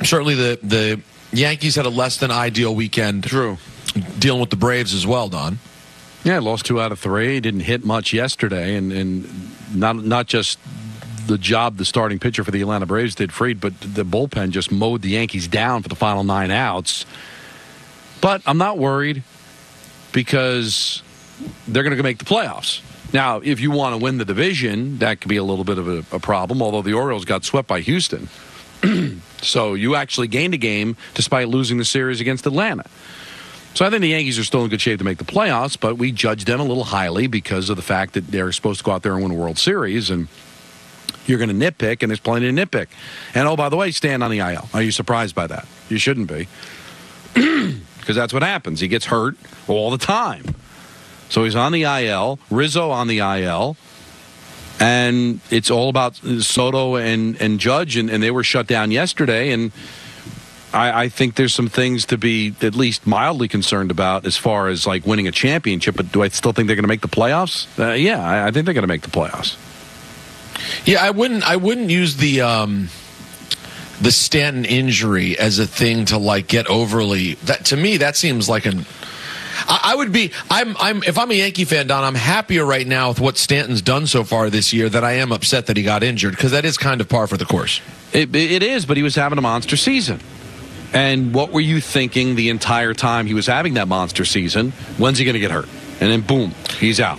certainly the Yankees had a less than ideal weekend. True. Dealing with the Braves as well, Don. Yeah, lost 2 out of 3. Didn't hit much yesterday, and not just the job the starting pitcher for the Atlanta Braves did, Fried, but the bullpen just mowed the Yankees down for the final 9 outs. But I'm not worried because they're going to make the playoffs. Now, if you want to win the division, that could be a little bit of a problem, although the Orioles got swept by Houston. So you actually gained a game despite losing the series against Atlanta. So I think the Yankees are still in good shape to make the playoffs, but we judge them a little highly because of the fact that they're supposed to go out there and win a World Series, and you're going to nitpick, and there's plenty to nitpick. And, oh, by the way, Stan on the IL. Are you surprised by that? You shouldn't be. Because that's what happens. He gets hurt all the time. So he's on the IL, Rizzo on the IL, and it's all about Soto and Judge, and they were shut down yesterday, and I think there's some things to be at least mildly concerned about as far as like winning a championship. But do I still think they're going to make the playoffs? Yeah, I think they're going to make the playoffs. Yeah, I wouldn't use the Stanton injury as a thing to like get overly. That to me, that seems like an. I would be. If I'm a Yankee fan, Don, I'm happier right now with what Stanton's done so far this year than I am upset that he got injured, because that is kind of par for the course. It is, but he was having a monster season. And what were you thinking the entire time he was having that monster season? When's he going to get hurt? And then boom, he's out.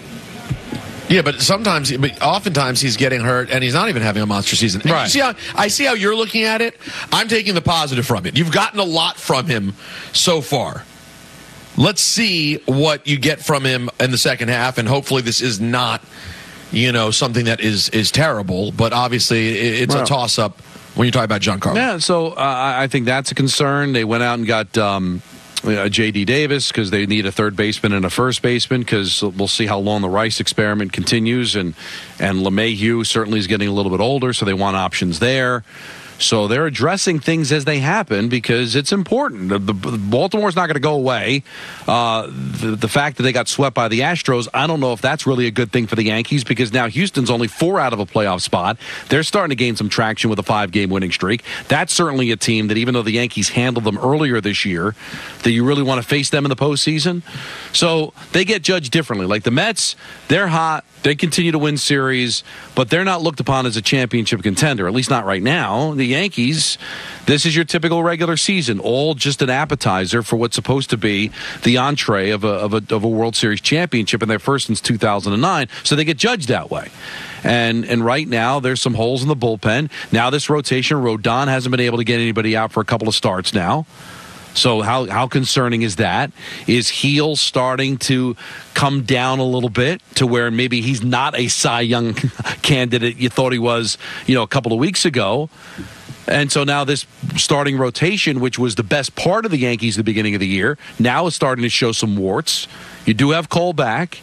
Yeah, but oftentimes he's getting hurt and he's not even having a monster season. And right. I see how you're looking at it. I'm taking the positive from it. You've gotten a lot from him so far. Let's see what you get from him in the second half, and hopefully this is not, something that is terrible. But obviously it's a toss-up when you talk about Giancarlo. Yeah, so I think that's a concern. They went out and got J.D. Davis because they need a third baseman and a first baseman, because we'll see how long the Rice experiment continues. And LeMahieu certainly is getting a little bit older, so they want options there. So they're addressing things as they happen because it's important. The Baltimore's not going to go away. The fact that they got swept by the Astros, I don't know if that's really a good thing for the Yankees, because now Houston's only 4 out of a playoff spot. They're starting to gain some traction with a 5-game winning streak. That's certainly a team that, even though the Yankees handled them earlier this year, that you really want to face them in the postseason. So they get judged differently. Like the Mets, they're hot. They continue to win series, but they're not looked upon as a championship contender, at least not right now. The Yankees, this is your typical regular season, all just an appetizer for what's supposed to be the entree of a World Series championship, and they're first since 2009, so they get judged that way. And right now, there's some holes in the bullpen. Now this rotation, Rodon hasn't been able to get anybody out for a couple of starts now. So how concerning is that? Is Heel starting to come down a little bit to where maybe he's not a Cy Young candidate you thought he was, a couple of weeks ago? And so now this starting rotation, which was the best part of the Yankees at the beginning of the year, now is starting to show some warts. You do have Cole back,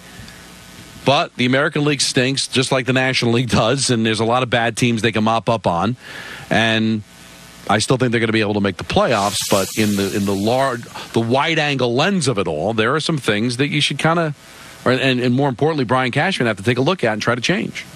but the American League stinks just like the National League does, and there's a lot of bad teams they can mop up on. And I still think they're going to be able to make the playoffs, but in the wide-angle lens of it all, there are some things that you should kind of, and more importantly, Brian Cashman have to take a look at and try to change.